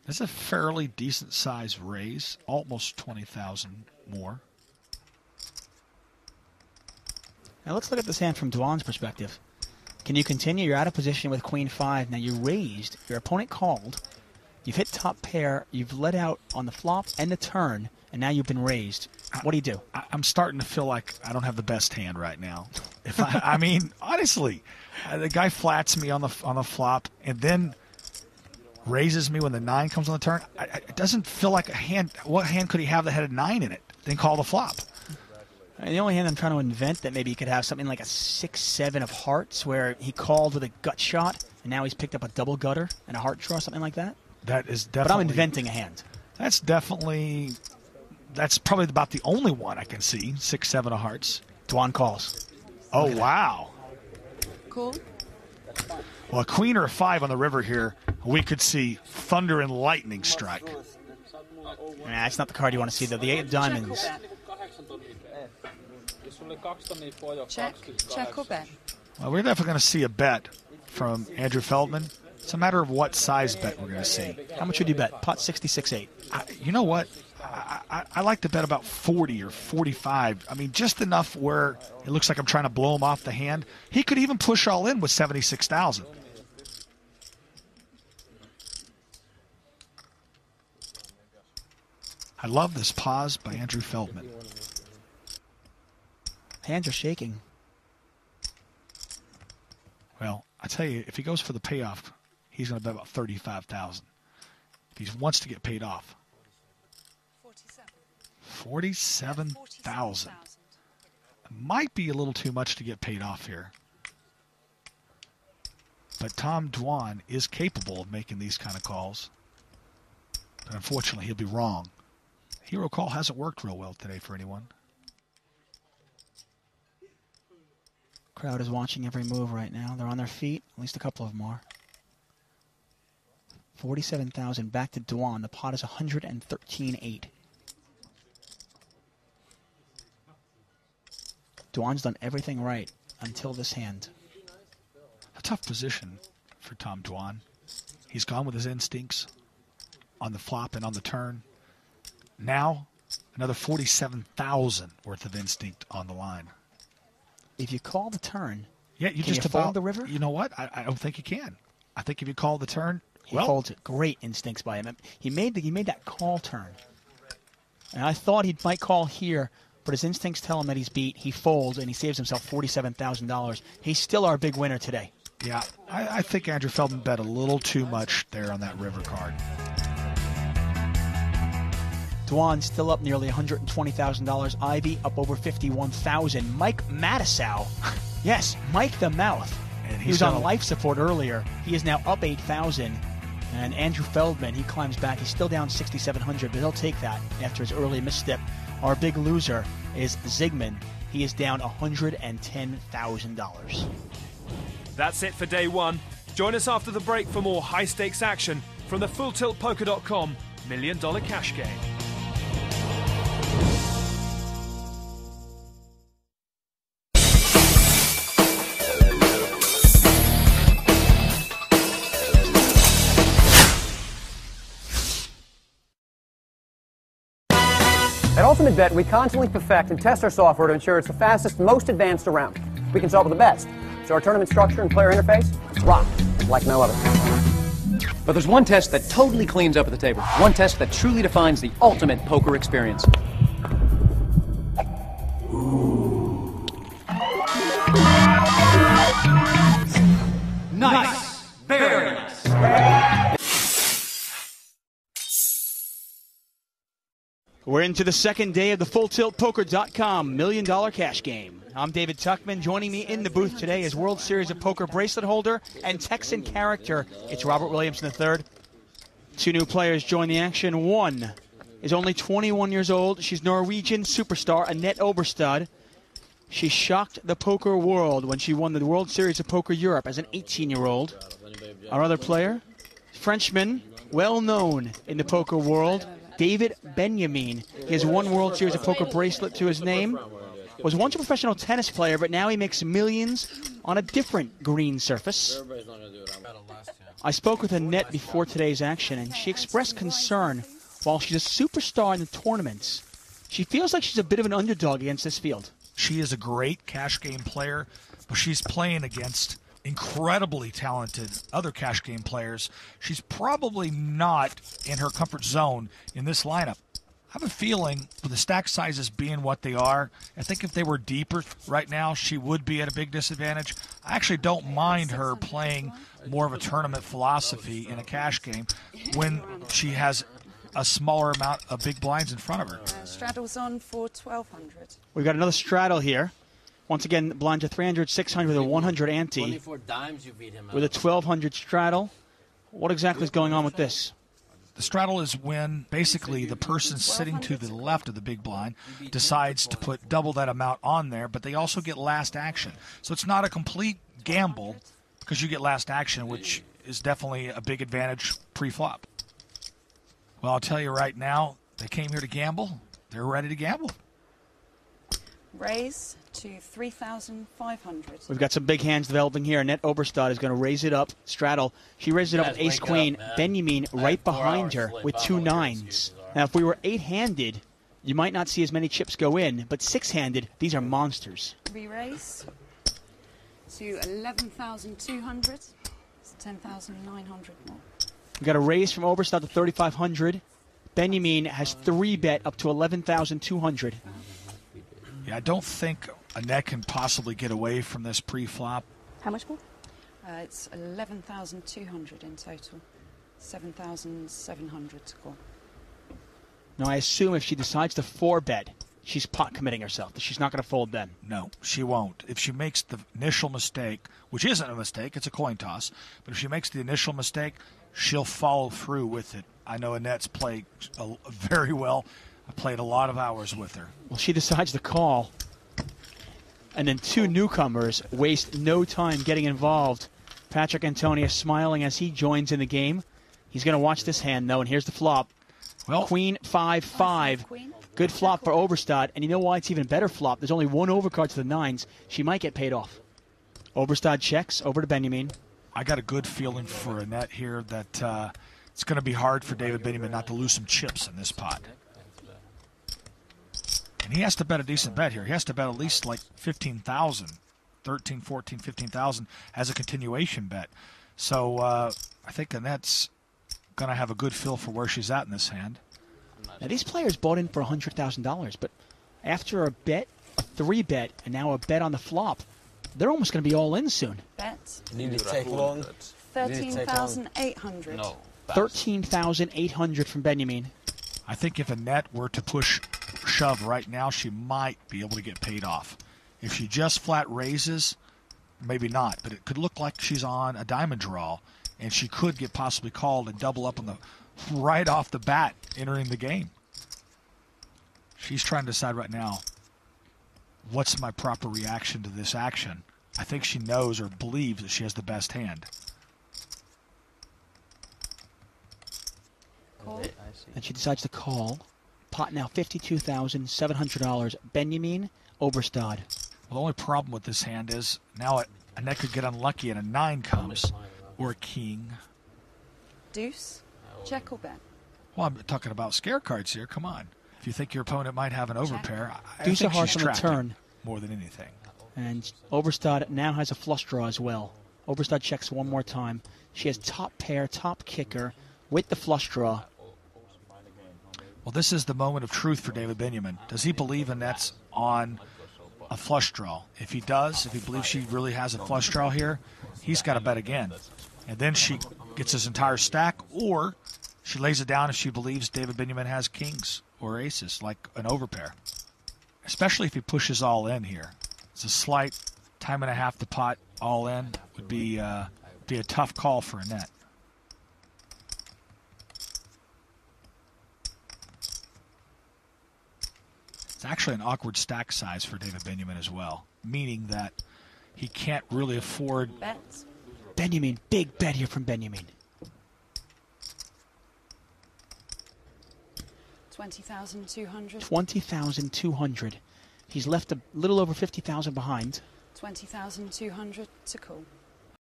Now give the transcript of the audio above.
That's a fairly decent size raise, almost 20,000 more. Now let's look at this hand from Dwan's perspective. Can you continue? You're out of position with Queen 5. Now you raised. Your opponent called. You've hit top pair. You've led out on the flop and the turn, and now you've been raised. What do you do? I'm starting to feel like I don't have the best hand right now. If I mean, honestly, the guy flats me on the flop and then raises me when the 9 comes on the turn. It doesn't feel like a hand. What hand could he have that had a 9 in it? Then call the flop. And the only hand I'm trying to invent that maybe he could have something like a 6-7 of hearts where he called with a gut shot and now he's picked up a double gutter and a heart draw, something like that. That is definitely. But I'm inventing a hand. That's probably about the only one I can see. 6-7 of hearts. Dwan calls. Oh, wow. Cool. Well, a queen or a 5 on the river here, we could see thunder and lightning strike. Nah, that's not the card you want to see, though. The 8 of diamonds. Check or bet? Well, we're definitely going to see a bet from Andrew Feldman. It's a matter of what size bet we're going to see. How much would you bet? Pot 66.8. You know what? I like to bet about 40 or 45. I mean, just enough where it looks like I'm trying to blow him off the hand. He could even push all in with 76,000. I love this pause by Andrew Feldman. Hands are shaking. Well, I tell you, if he goes for the payoff, he's going to bet about 35,000. If he wants to get paid off. 47,000. Might be a little too much to get paid off here. But Tom Dwan is capable of making these kind of calls. But unfortunately, he'll be wrong. Hero call hasn't worked real well today for anyone. Crowd is watching every move right now. They're on their feet. At least a couple of them are. 47,000 back to Dwan. The pot is 113.8. Dwan's done everything right until this hand. A tough position for Tom Dwan. He's gone with his instincts on the flop and on the turn. Now, another 47,000 worth of instinct on the line. If you call the turn, yeah, you can just you about fold the river? You know what? I don't think you can. I think if you call the turn, he folds it. Great instincts by him. He made that call turn, and I thought he might call here, but his instincts tell him that he's beat. He folds and he saves himself $47,000. He's still our big winner today. Yeah, I think Andrew Feldman bet a little too much there on that river card. Dwan still up nearly $120,000. Ivy up over $51,000. Mike Matisow, yes, Mike the Mouth. And he was on life support earlier. He is now up $8,000. And Andrew Feldman, he climbs back. He's still down $6,700, but he'll take that after his early misstep. Our big loser is Zygmunt. He is down $110,000. That's it for day one. Join us after the break for more high-stakes action from the FullTiltPoker.com $1 Million Cash Game. At Ultimate Bet, we constantly perfect and test our software to ensure it's the fastest, most advanced around. We consult with the best. So our tournament structure and player interface, rock like no other. But there's one test that totally cleans up at the table. One test that truly defines the ultimate poker experience. Nice. Very nice. We're into the second day of the FullTiltPoker.com $1 Million Cash Game. I'm David Tuckman. Joining me in the booth today is World Series of Poker bracelet holder and Texan character. It's Robert Williamson III. Two new players join the action. One is only 21 years old. She's Norwegian superstar Annette Oberstad. She shocked the poker world when she won the World Series of Poker Europe as an 18-year-old. Our other player, Frenchman, well known in the poker world, David Benjamin. He has one World Series of Poker bracelet to his name. Was once a professional tennis player, but now he makes millions on a different green surface. I spoke with Annette before today's action, and she expressed concern. While she's a superstar in the tournaments, she feels like she's a bit of an underdog against this field. She is a great cash game player, but she's playing against incredibly talented other cash game players. She's probably not in her comfort zone in this lineup. I have a feeling, with the stack sizes being what they are, I think if they were deeper right now, she would be at a big disadvantage. I actually don't mind her playing more of a tournament philosophy in a cash game when she has a smaller amount of big blinds in front of her. Straddle's on for 1,200. We've got another straddle here. Once again, blinds are 300, 600, and 100 ante. With a 1,200 straddle. What exactly is going on with this? The straddle is when basically the person sitting to the left of the big blind decides to put double that amount on there, but they also get last action. So it's not a complete gamble because you get last action, which is definitely a big advantage pre-flop. Well, I'll tell you right now, they came here to gamble. They're ready to gamble. Raise to 3,500. We've got some big hands developing here. Annette Oberstad is going to raise it up. Straddle. She raises it up with ace-queen. Benjamin right behind her with 2 nines. Now, if we were 8-handed, you might not see as many chips go in, but 6-handed, these are monsters. Re-raise to 11,200. It's 10,900 more. We've got a raise from Oberstad to 3,500. Benjamin has 3-bet up to 11,200. Yeah, I don't think Annette can possibly get away from this pre-flop. How much more? It's 11,200 in total. 7,700 to call. Now, I assume if she decides to 4-bet, she's pot committing herself. She's not going to fold then. No, she won't. If she makes the initial mistake, which isn't a mistake, it's a coin toss, but if she makes the initial mistake, she'll follow through with it. I know Annette's played very well. I played a lot of hours with her. Well, she decides to call. And then 2 newcomers waste no time getting involved. Patrick Antonius smiling as he joins in the game. He's going to watch this hand, though, and here's the flop. Well, Queen 5-5. Good flop for Oberstad, and you know why it's even better flop? There's only 1 overcard to the 9s. She might get paid off. Oberstad checks over to Benjamin. I got a good feeling for Annette here that it's going to be hard for David Benjamin not to lose some chips in this pot. And he has to bet a decent bet here. He has to bet at least like 15,000, 13, 14, 15,000 as a continuation bet. So I think Annette's going to have a good feel for where she's at in this hand. Now, these players bought in for $100,000, but after a bet, a 3-bet, and now a bet on the flop, they're almost going to be all in soon. Bet. Need it take long? 13,800. No. 13,800 from Benjamin. I think if Annette were to push shove right now, she might be able to get paid off. If she just flat raises, maybe not, but it could look like she's on a diamond draw, and she could get possibly called and double up on the right off the bat entering the game. She's trying to decide right now, what's my proper reaction to this action? I think she knows or believes that she has the best hand. Call. And she decides to call. Pot now $52,700. Benjamin Oberstad. Well, the only problem with this hand is now Annette could get unlucky and a 9 comes, or a king. Deuce. Check or bet? Well, I'm talking about scare cards here. Come on. If you think your opponent might have an overpair, I Deuce think a hearts she's on the tracking turn. more than anything. And Oberstad now has a flush draw as well. Oberstad checks one more time. She has top pair, top kicker with the flush draw. Well, this is the moment of truth for David Benjamin. Does he believe Annette's on a flush draw? If he does, if he believes she really has a flush draw here, he's got to bet again. And then she gets his entire stack, or she lays it down if she believes David Benjamin has kings or aces, like an overpair. Especially if he pushes all in here. It's a slight time and a half to pot all in would be a tough call for Annette. It's actually an awkward stack size for David Benjamin as well, meaning that he can't really afford. Bet. Benjamin, big bet here from Benjamin. 20,200. 20,200. He's left a little over 50,000 behind. 20,200 to call.